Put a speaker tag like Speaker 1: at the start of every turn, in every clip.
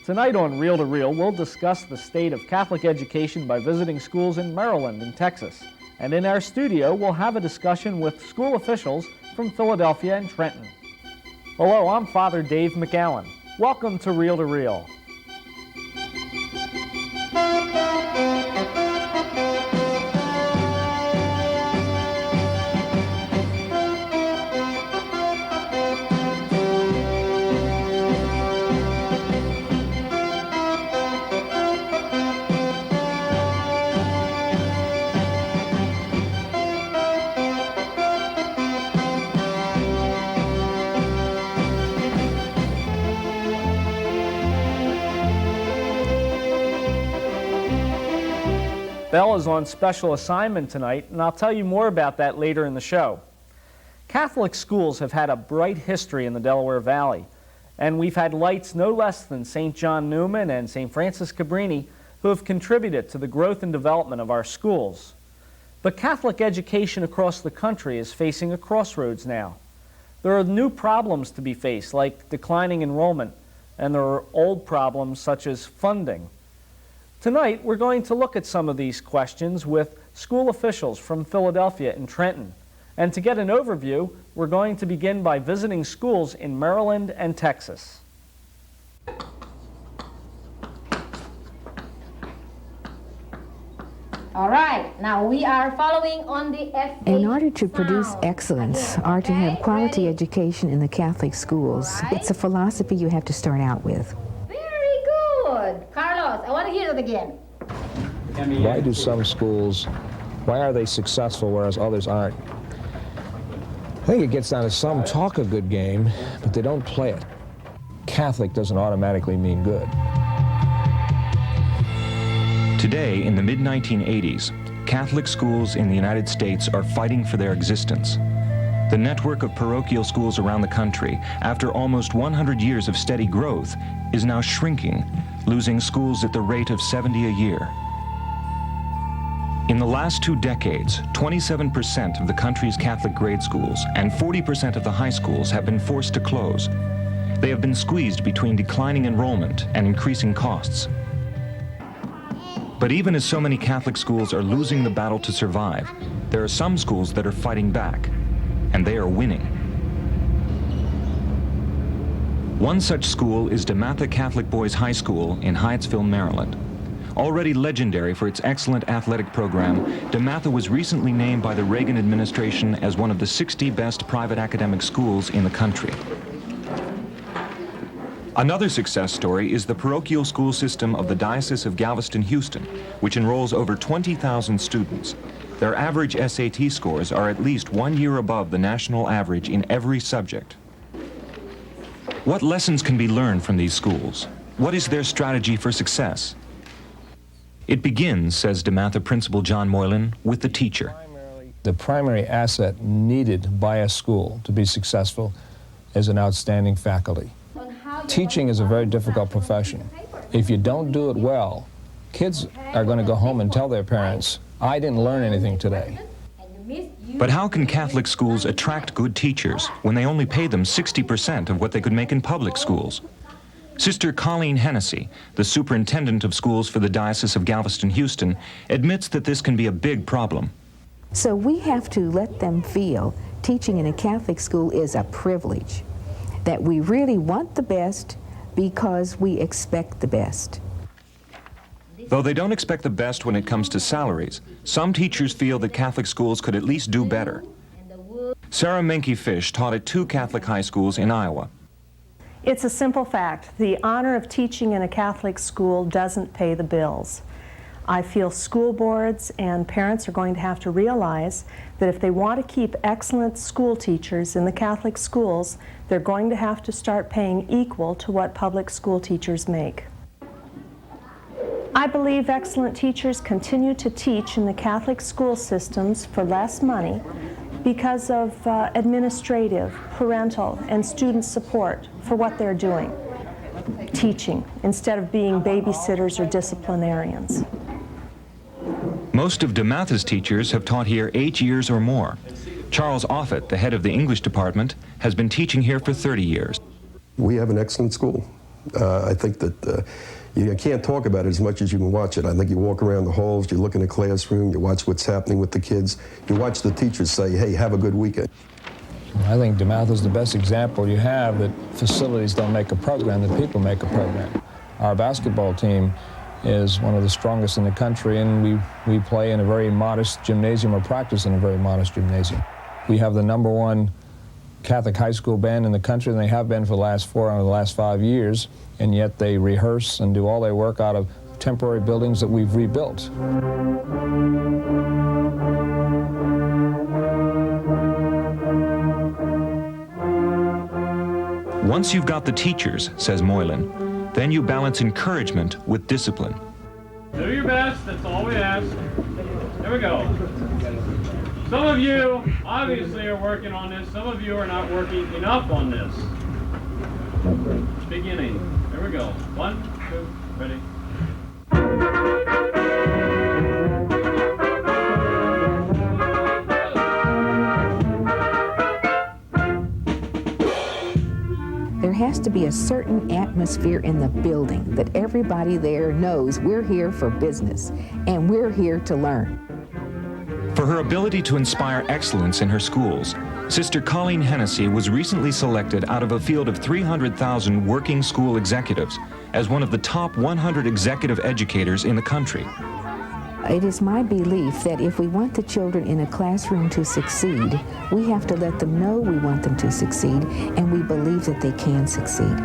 Speaker 1: Tonight on Reel to Reel, we'll discuss the state of Catholic education by visiting schools in Maryland and Texas. And in our studio, we'll have a discussion with school officials from Philadelphia and Trenton. Hello, I'm Father Dave McAllen. Welcome to Reel to Reel. Belle is on special assignment tonight, and I'll tell you more about that later in the show. Catholic schools have had a bright history in the Delaware Valley, and we've had lights no less than St. John Newman and St. Francis Cabrini who have contributed to the growth and development of our schools. But Catholic education across the country is facing a crossroads now. There are new problems to be faced, like declining enrollment, and there are old problems such as funding. Tonight, we're going to look at some of these questions with school officials from Philadelphia and Trenton. And to get an overview, we're going to begin by visiting schools in Maryland and Texas.
Speaker 2: All right, now we are following on the F8
Speaker 3: In order to produce
Speaker 2: sound.
Speaker 3: excellence
Speaker 2: Again,
Speaker 3: or to have quality
Speaker 2: ready?
Speaker 3: education in the Catholic schools,
Speaker 2: All right.
Speaker 3: it's a philosophy you have to start out with.
Speaker 2: Very good. Carlos, I want to hear that again.
Speaker 4: Why do some schools, why are they successful whereas others aren't? I think it gets down to some talk a good game, but they don't play it. Catholic doesn't automatically mean good.
Speaker 5: Today, in the mid-1980s, Catholic schools in the United States are fighting for their existence. The network of parochial schools around the country, after almost 100 years of steady growth, is now shrinking, losing schools at the rate of 70 a year. In the last 2 decades, 27% of the country's Catholic grade schools and 40% of the high schools have been forced to close. They have been squeezed between declining enrollment and increasing costs. But even as so many Catholic schools are losing the battle to survive, there are some schools that are fighting back, and they are winning. One such school is DeMatha Catholic Boys High School in Hyattsville, Maryland. Already legendary for its excellent athletic program, DeMatha was recently named by the Reagan administration as one of the 60 best private academic schools in the country. Another success story is the parochial school system of the Diocese of Galveston-Houston, which enrolls over 20,000 students. Their average SAT scores are at least 1 year above the national average in every subject. What lessons can be learned from these schools? What is their strategy for success? It begins, says DeMatha Principal John Moylan, with the teacher.
Speaker 4: The primary asset needed by a school to be successful is an outstanding faculty. Teaching is a very difficult profession. If you don't do it well, kids are going to go home and tell their parents, I didn't learn anything today.
Speaker 5: But how can Catholic schools attract good teachers when they only pay them 60% of what they could make in public schools? Sister Colleen Hennessy, the superintendent of schools for the Diocese of Galveston-Houston, admits that this can be a big problem.
Speaker 3: So we have to let them feel teaching in a Catholic school is a privilege, that we really want the best because we expect the best.
Speaker 5: Though they don't expect the best when it comes to salaries, some teachers feel that Catholic schools could at least do better. Sarah Menke-Fish taught at 2 Catholic high schools in Iowa.
Speaker 6: It's a simple fact. The honor of teaching in a Catholic school doesn't pay the bills. I feel school boards and parents are going to have to realize that if they want to keep excellent school teachers in the Catholic schools, they're going to have to start paying equal to what public school teachers make. I believe excellent teachers continue to teach in the Catholic school systems for less money because of administrative, parental, and student support for what they're doing, teaching, instead of being babysitters or disciplinarians.
Speaker 5: Most of DeMatha's teachers have taught here 8 years or more. Charles Offit, the head of the English department, has been teaching here for 30 years.
Speaker 7: We have an excellent school. I think that you can't talk about it as much as you can watch it. I think you walk around the halls, you look in the classroom, you watch what's happening with the kids, you watch the teachers say, hey, have a good weekend.
Speaker 4: I think DeMatha is the best example you have that facilities don't make a program, that people make a program. Our basketball team is one of the strongest in the country, and we play in a very modest gymnasium, or practice in a very modest gymnasium. We have the #1 Catholic high school band in the country, and they have been for the last 4 out of the last 5 years, and yet they rehearse and do all their work out of temporary buildings that we've rebuilt.
Speaker 5: Once you've got the teachers, says Moylan, then you balance encouragement with discipline.
Speaker 8: Do your best, that's all we ask. Here we go. Some of you obviously are working on this, some of you are not working enough on this. Beginning. Here we go. 1, 2, ready.
Speaker 3: There has to be a certain atmosphere in the building that everybody there knows we're here for business and we're here to learn.
Speaker 5: For her ability to inspire excellence in her schools, Sister Colleen Hennessy was recently selected out of a field of 300,000 working school executives as one of the top 100 executive educators in the country.
Speaker 3: It is my belief that if we want the children in a classroom to succeed, we have to let them know we want them to succeed, and we believe that they can succeed.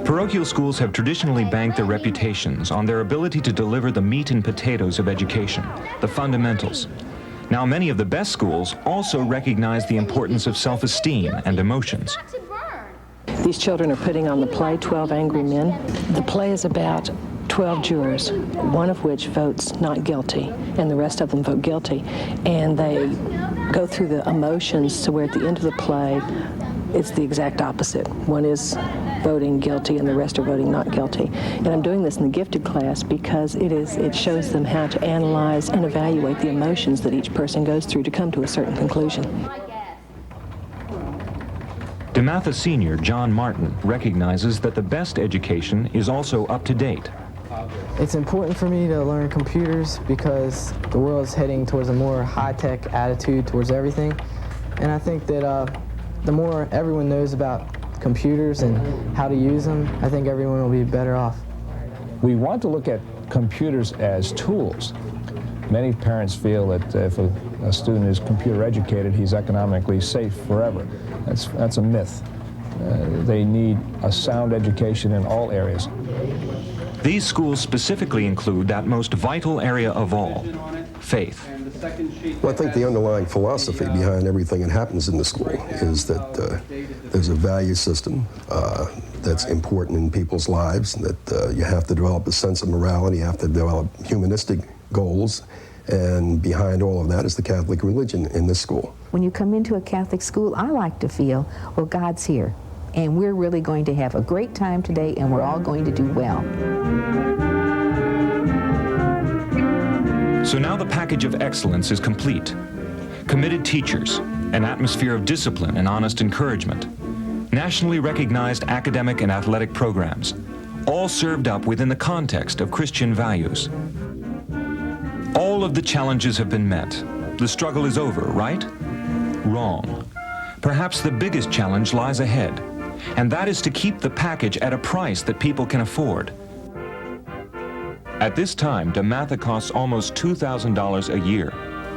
Speaker 5: Parochial schools have traditionally banked their reputations on their ability to deliver the meat and potatoes of education, the fundamentals. Now, many of the best schools also recognize the importance of self-esteem and emotions.
Speaker 9: These children are putting on the play 12 Angry Men. The play is about 12 jurors, one of which votes not guilty, and the rest of them vote guilty. And they go through the emotions to where at the end of the play, it's the exact opposite. One is voting guilty and the rest are voting not guilty. And I'm doing this in the gifted class because it shows them how to analyze and evaluate the emotions that each person goes through to come to a certain conclusion.
Speaker 5: DeMatha Sr. John Martin recognizes that the best education is also up to date.
Speaker 10: It's important for me to learn computers because the world is heading towards a more high-tech attitude towards everything. And I think that the more everyone knows about computers and how to use them, I think everyone will be better off.
Speaker 4: We want to look at computers as tools. Many parents feel that if a student is computer educated, he's economically safe forever. That's a myth. They need a sound education in all areas.
Speaker 5: These schools specifically include that most vital area of all, faith.
Speaker 7: Well, I think the underlying philosophy behind everything that happens in the school is that there's a value system that's important in people's lives, that you have to develop a sense of morality, you have to develop humanistic goals, and behind all of that is the Catholic religion in this school.
Speaker 3: When you come into a Catholic school, I like to feel, well, God's here, and we're really going to have a great time today, and we're all going to do well.
Speaker 5: So now the package of excellence is complete. Committed teachers, an atmosphere of discipline and honest encouragement, nationally recognized academic and athletic programs, all served up within the context of Christian values. All of the challenges have been met. The struggle is over, right? Wrong. Perhaps the biggest challenge lies ahead, and that is to keep the package at a price that people can afford. At this time, DeMatha costs almost $2,000 a year.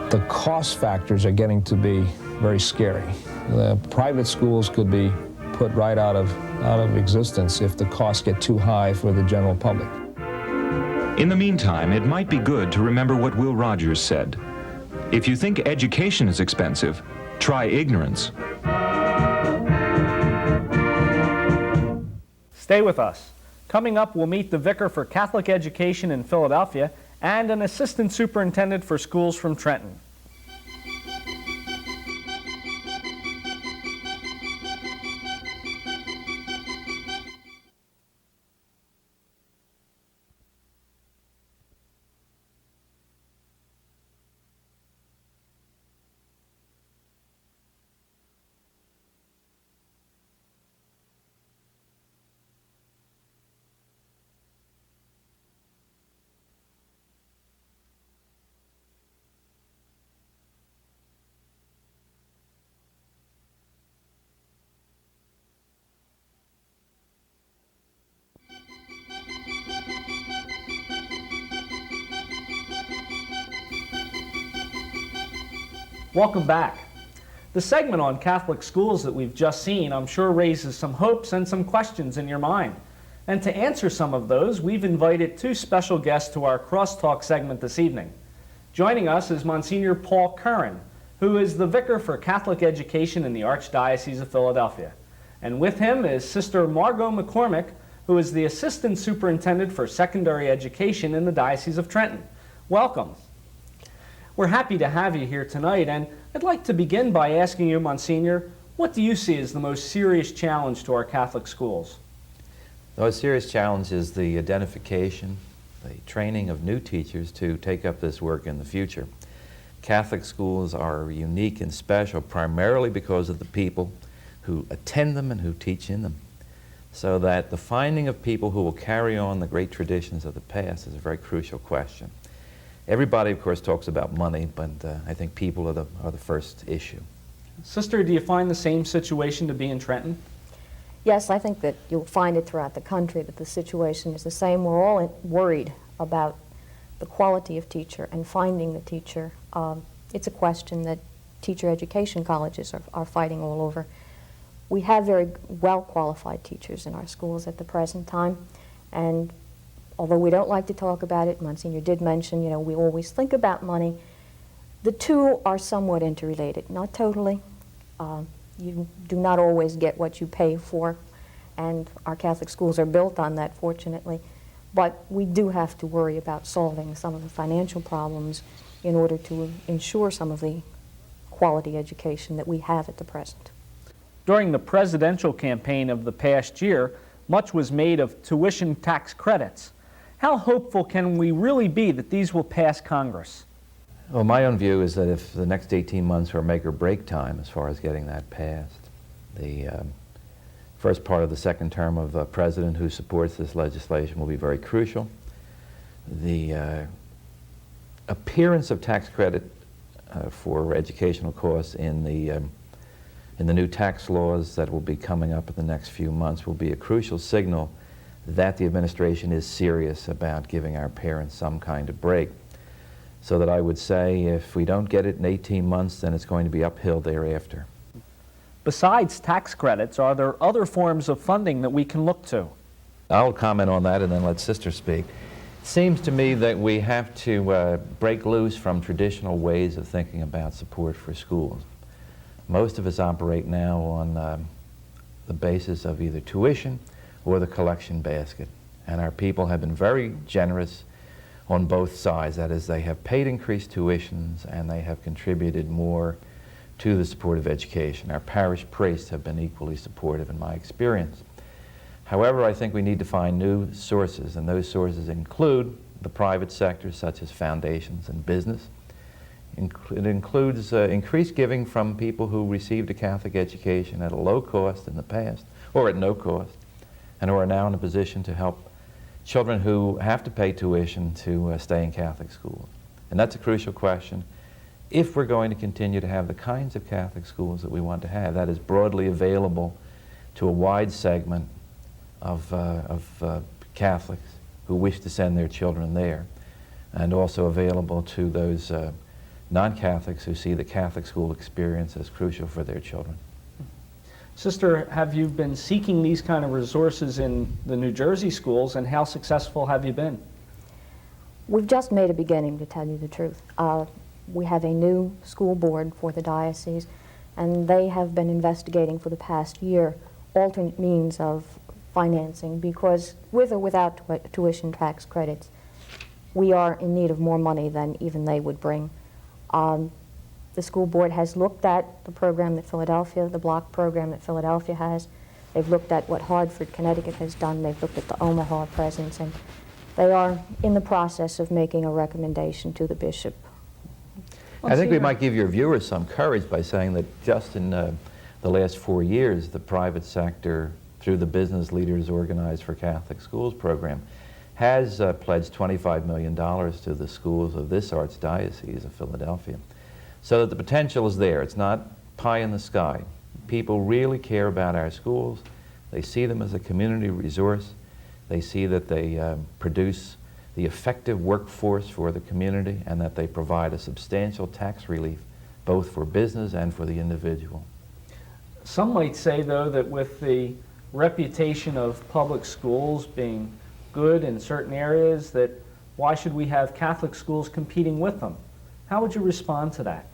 Speaker 4: The cost factors are getting to be very scary. The private schools could be put right out of existence if the costs get too high for the general public.
Speaker 5: In the meantime, it might be good to remember what Will Rogers said. If you think education is expensive, try ignorance.
Speaker 1: Stay with us. Coming up, we'll meet the Vicar for Catholic Education in Philadelphia and an Assistant Superintendent for Schools from Trenton. Welcome back. The segment on Catholic schools that we've just seen, I'm sure, raises some hopes and some questions in your mind. And to answer some of those, we've invited two special guests to our Crosstalk segment this evening. Joining us is Monsignor Paul Curran, who is the Vicar for Catholic Education in the Archdiocese of Philadelphia. And with him is Sister Margot McCormick, who is the Assistant Superintendent for Secondary Education in the Diocese of Trenton. Welcome. We're happy to have you here tonight, and I'd like to begin by asking you, Monsignor, what do you see as the most serious challenge to our Catholic schools?
Speaker 11: The most serious challenge is the identification, the training of new teachers to take up this work in the future. Catholic schools are unique and special primarily because of the people who attend them and who teach in them. So that the finding of people who will carry on the great traditions of the past is a very crucial question. Everybody, of course, talks about money, but I think people are the first issue.
Speaker 1: Sister, do you find the same situation to be in Trenton?
Speaker 12: Yes, I think that you'll find it throughout the country that the situation is the same. We're all worried about the quality of teacher and finding the teacher. It's a question that teacher education colleges are fighting all over. We have very well-qualified teachers in our schools at the present time, and although we don't like to talk about it, Monsignor did mention, we always think about money. The two are somewhat interrelated, not totally. You do not always get what you pay for, and our Catholic schools are built on that, fortunately. But we do have to worry about solving some of the financial problems in order to ensure some of the quality education that we have at the present.
Speaker 1: During the presidential campaign of the past year, much was made of tuition tax credits. How hopeful can we really be that these will pass Congress?
Speaker 11: Well, my own view is that if the next 18 months are make or break time as far as getting that passed, the first part of the second term of a president who supports this legislation will be very crucial. The appearance of tax credit for educational costs in the new tax laws that will be coming up in the next few months will be a crucial signal that the administration is serious about giving our parents some kind of break. So that I would say if we don't get it in 18 months, then it's going to be uphill thereafter.
Speaker 1: Besides tax credits, are there other forms of funding that we can look to?
Speaker 11: I'll comment on that and then let Sister speak. It seems to me that we have to break loose from traditional ways of thinking about support for schools. Most of us operate now on the basis of either tuition or the collection basket. And our people have been very generous on both sides. That is, they have paid increased tuitions and they have contributed more to the support of education. Our parish priests have been equally supportive in my experience. However, I think we need to find new sources, and those sources include the private sector, such as foundations and business. It includes increased giving from people who received a Catholic education at a low cost in the past, or at no cost, and who are now in a position to help children who have to pay tuition to stay in Catholic schools. And that's a crucial question if we're going to continue to have the kinds of Catholic schools that we want to have, that is broadly available to a wide segment of Catholics who wish to send their children there, and also available to those non-Catholics who see the Catholic school experience as crucial for their children.
Speaker 1: Sister, have you been seeking these kind of resources in the New Jersey schools, and how successful have you been?
Speaker 12: We've just made a beginning, to tell you the truth. We have a new school board for the diocese, and they have been investigating for the past year alternate means of financing, because with or without tuition tax credits, we are in need of more money than even they would bring. The school board has looked at the program that Philadelphia, the block program that Philadelphia has. They've looked at what Hartford, Connecticut has done. They've looked at the Omaha presence, and they are in the process of making a recommendation to the bishop.
Speaker 11: I think we might give your viewers some courage by saying that just in the last 4 years, the private sector, through the Business Leaders Organized for Catholic Schools program, has pledged $25 million to the schools of this Archdiocese of Philadelphia. So that the potential is there. It's not pie in the sky. People really care about our schools. They see them as a community resource. They see that they produce the effective workforce for the community, and that they provide a substantial tax relief both for business and for the individual.
Speaker 1: Some might say, though, that with the reputation of public schools being good in certain areas, that why should we have Catholic schools competing with them? How would you respond to that?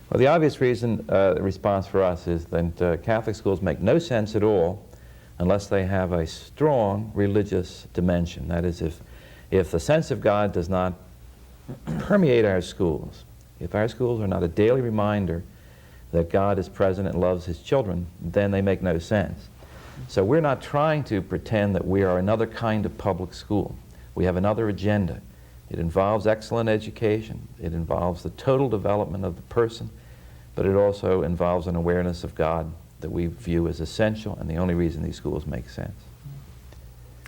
Speaker 11: Well, the obvious response for us is that Catholic schools make no sense at all unless they have a strong religious dimension. That is, if the sense of God does not permeate our schools, if our schools are not a daily reminder that God is present and loves His children, then they make no sense. So we're not trying to pretend that we are another kind of public school. We have another agenda. It involves excellent education. It involves the total development of the person, but it also involves an awareness of God that we view as essential and the only reason these schools make sense.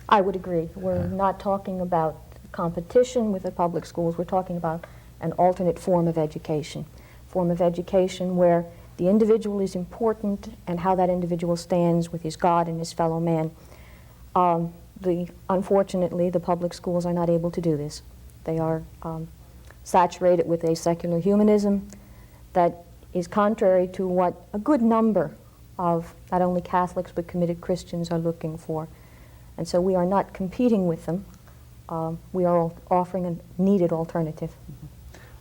Speaker 12: I would agree. We're not talking about competition with the public schools. We're talking about an alternate form of education where the individual is important and how that individual stands with his God and his fellow man. Unfortunately, the public schools are not able to do this. They are saturated with a secular humanism that is contrary to what a good number of not only Catholics but committed Christians are looking for. And so we are not competing with them. We are offering a needed alternative.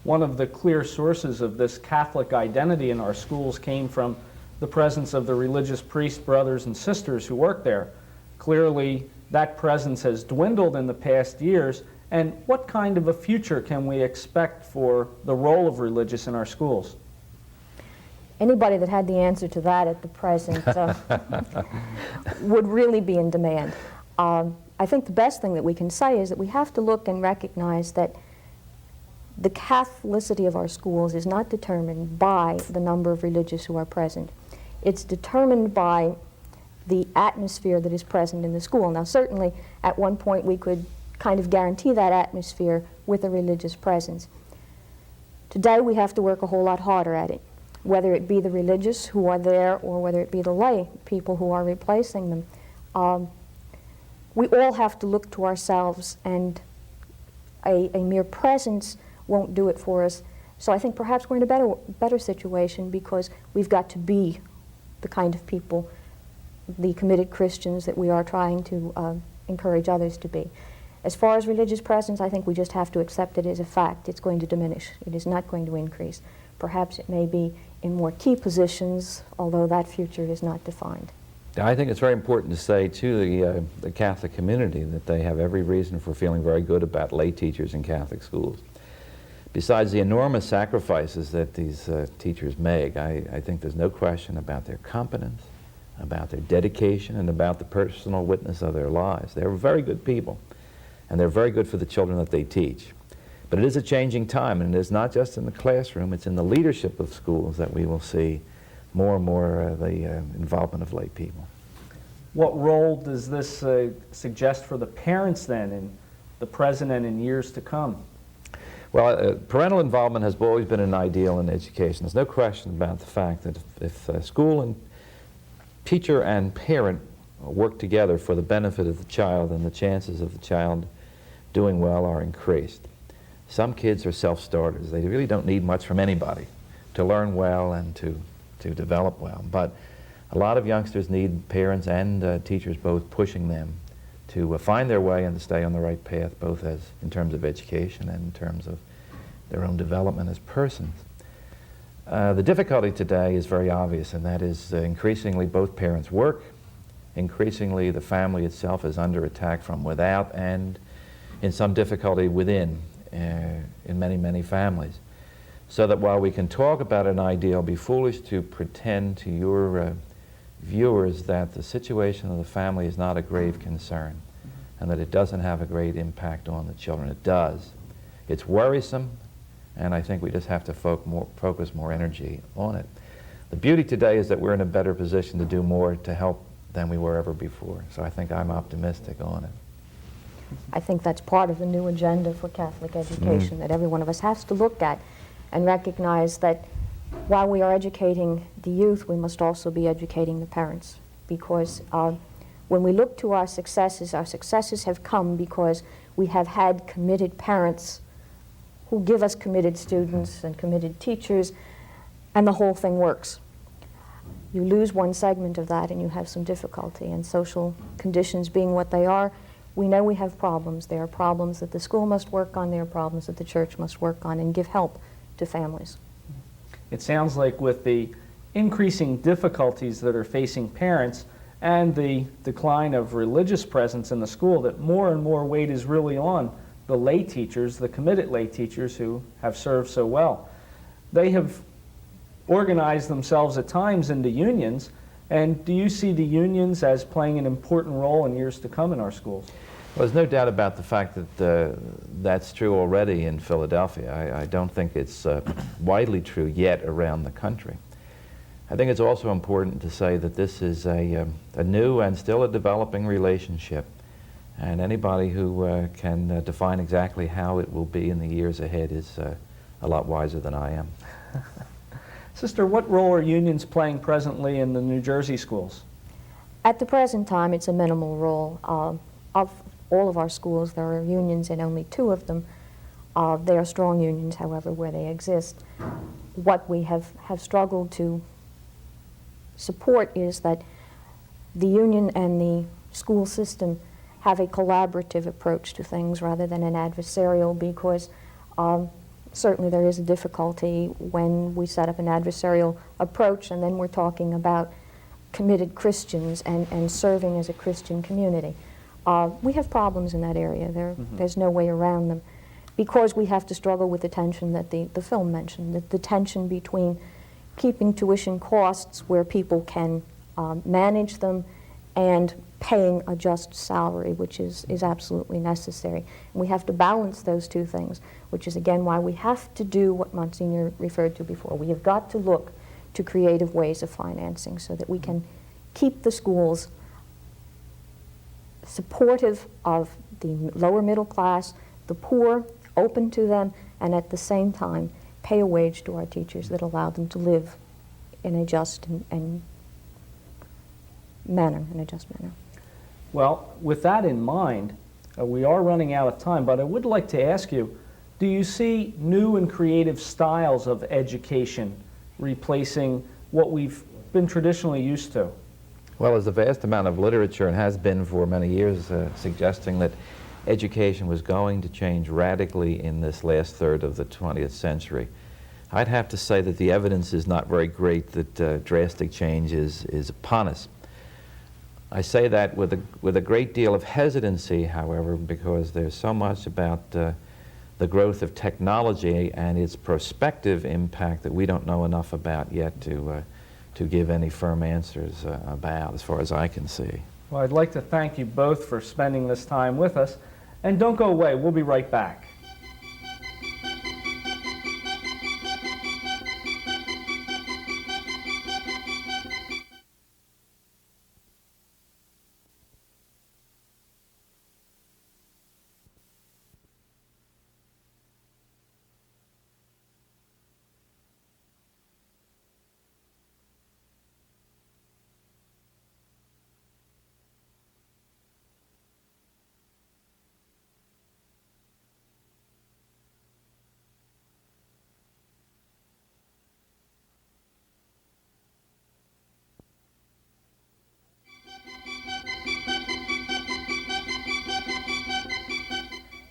Speaker 1: One of the clear sources of this Catholic identity in our schools came from the presence of the religious priest brothers and sisters who work there. Clearly, that presence has dwindled in the past years. And what kind of a future can we expect for the role of religious in our schools?
Speaker 12: Anybody that had the answer to that at the present would really be in demand. I think the best thing that we can say is that we have to look and recognize that the Catholicity of our schools is not determined by the number of religious who are present. It's determined by the atmosphere that is present in the school. Now, certainly, at one point we could kind of guarantee that atmosphere with a religious presence. Today, we have to work a whole lot harder at it, whether it be the religious who are there or whether it be the lay people who are replacing them. We all have to look to ourselves, and a mere presence won't do it for us. So I think perhaps we're in a better situation because we've got to be the kind of people, the committed Christians that we are trying to encourage others to be. As far as religious presence, I think we just have to accept it as a fact. It's going to diminish. It is not going to increase. Perhaps it may be in more key positions, although that future is not defined.
Speaker 11: I think it's very important to say to the Catholic community that they have every reason for feeling very good about lay teachers in Catholic schools. Besides the enormous sacrifices that these teachers make, I think there's no question about their competence, about their dedication, and about the personal witness of their lives. They're very good people, and they're very good for the children that they teach. But it is a changing time, and it is not just in the classroom, it's in the leadership of schools that we will see more and more the involvement of lay people.
Speaker 1: What role does this suggest for the parents then in the present and in years to come?
Speaker 11: Well, parental involvement has always been an ideal in education. There's no question about the fact that if school and teacher and parent work together for the benefit of the child, then the chances of the child doing well are increased. Some kids are self-starters. They really don't need much from anybody to learn well and to develop well. But a lot of youngsters need parents and teachers both pushing them to find their way and to stay on the right path, both as in terms of education and in terms of their own development as persons. The difficulty today is very obvious, and that is increasingly both parents work. Increasingly the family itself is under attack from without and in some difficulty within in many, many families. So that while we can talk about an ideal, it'd be foolish to pretend to your viewers that the situation of the family is not a grave concern and that it doesn't have a great impact on the children. It does. It's worrisome, and I think we just have to focus more energy on it. The beauty today is that we're in a better position to do more to help than we were ever before. So I think I'm optimistic on it.
Speaker 12: I think that's part of the new agenda for Catholic education that every one of us has to look at and recognize that while we are educating the youth, we must also be educating the parents, because when we look to our successes have come because we have had committed parents who give us committed students and committed teachers, and the whole thing works. You lose one segment of that and you have some difficulty, and social conditions being what they are, we know we have problems. There are problems that the school must work on, there are problems that the church must work on and give help to families.
Speaker 1: It sounds like with the increasing difficulties that are facing parents and the decline of religious presence in the school, that more and more weight is really on the lay teachers, the committed lay teachers who have served so well. They have organized themselves at times into unions, and do you see the unions as playing an important role in years to come in our schools?
Speaker 11: Well, there's no doubt about the fact that that's true already in Philadelphia. I don't think it's widely true yet around the country. I think it's also important to say that this is a new and still a developing relationship, and anybody who can define exactly how it will be in the years ahead is a lot wiser than I am.
Speaker 1: Sister, what role are unions playing presently in the New Jersey schools?
Speaker 12: At the present time, it's a minimal role. Of all of our schools, there are unions in only 2 of them. There are strong unions, however, where they exist. What we have struggled to support is that the union and the school system have a collaborative approach to things rather than an adversarial, because certainly there is a difficulty when we set up an adversarial approach and then we're talking about committed Christians and serving as a Christian community. We have problems in that area. There's no way around them, because we have to struggle with the tension that the film mentioned, the tension between keeping tuition costs where people can manage them and paying a just salary, which is absolutely necessary. And we have to balance those 2 things, which is again why we have to do what Monsignor referred to before. We have got to look to creative ways of financing so that we can keep the schools supportive of the lower middle class, the poor, open to them, and at the same time pay a wage to our teachers that allow them to live in a just manner.
Speaker 1: Well, with that in mind, we are running out of time, but I would like to ask you, do you see new and creative styles of education replacing what we've been traditionally used to?
Speaker 11: Well, there's a vast amount of literature, and has been for many years, suggesting that education was going to change radically in this last third of the 20th century. I'd have to say that the evidence is not very great that drastic change is upon us. I say that with a great deal of hesitancy, however, because there's so much about the growth of technology and its prospective impact that we don't know enough about yet to give any firm answers about, as far as I can see.
Speaker 1: Well, I'd like to thank you both for spending this time with us. And don't go away, we'll be right back.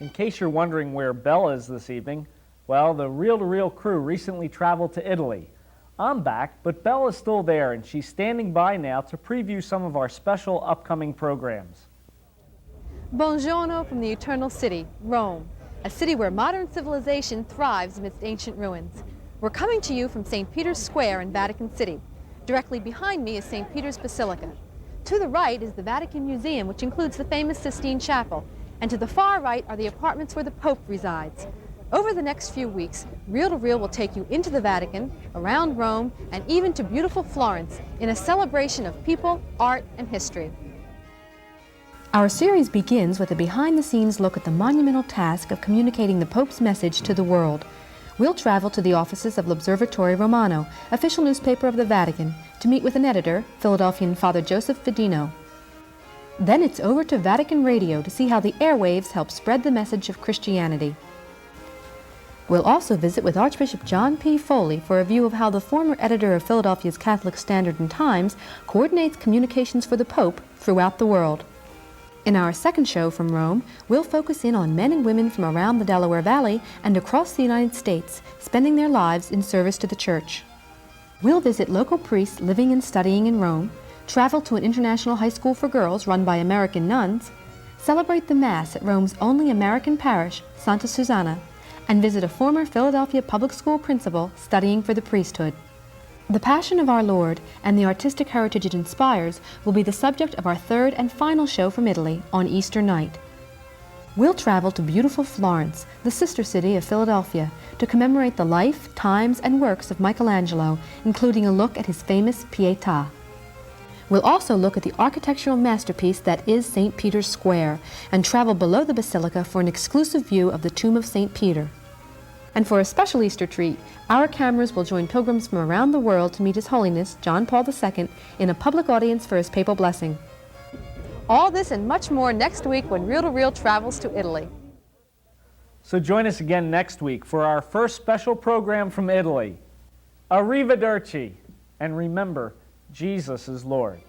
Speaker 1: In case you're wondering where Bella is this evening, well, the Reel-to-Reel crew recently traveled to Italy. I'm back, but Bella's still there, and she's standing by now to preview some of our special upcoming programs.
Speaker 13: Buongiorno from the Eternal City, Rome, a city where modern civilization thrives amidst ancient ruins. We're coming to you from St. Peter's Square in Vatican City. Directly behind me is St. Peter's Basilica. To the right is the Vatican Museum, which includes the famous Sistine Chapel. And to the far right are the apartments where the Pope resides. Over the next few weeks, Reel-to-Reel will take you into the Vatican, around Rome, and even to beautiful Florence in a celebration of people, art, and history. Our series begins with a behind-the-scenes look at the monumental task of communicating the Pope's message to the world. We'll travel to the offices of L'Osservatore Romano, official newspaper of the Vatican, to meet with an editor, Philadelphian Father Joseph Fedino. Then it's over to Vatican Radio to see how the airwaves help spread the message of Christianity. We'll also visit with Archbishop John P. Foley for a view of how the former editor of Philadelphia's Catholic Standard and Times coordinates communications for the Pope throughout the world. In our second show from Rome, we'll focus in on men and women from around the Delaware Valley and across the United States, spending their lives in service to the Church. We'll visit local priests living and studying in Rome, travel to an international high school for girls run by American nuns, celebrate the Mass at Rome's only American parish, Santa Susanna, and visit a former Philadelphia public school principal studying for the priesthood. The Passion of our Lord and the artistic heritage it inspires will be the subject of our third and final show from Italy on Easter night. We'll travel to beautiful Florence, the sister city of Philadelphia, to commemorate the life, times, and works of Michelangelo, including a look at his famous Pietà. We'll also look at the architectural masterpiece that is St. Peter's Square and travel below the Basilica for an exclusive view of the tomb of St. Peter. And for a special Easter treat, our cameras will join pilgrims from around the world to meet His Holiness John Paul II in a public audience for his papal blessing. All this and much more next week when Reel to Reel travels to Italy.
Speaker 1: So join us again next week for our first special program from Italy. Arrivederci, and remember, Jesus is Lord.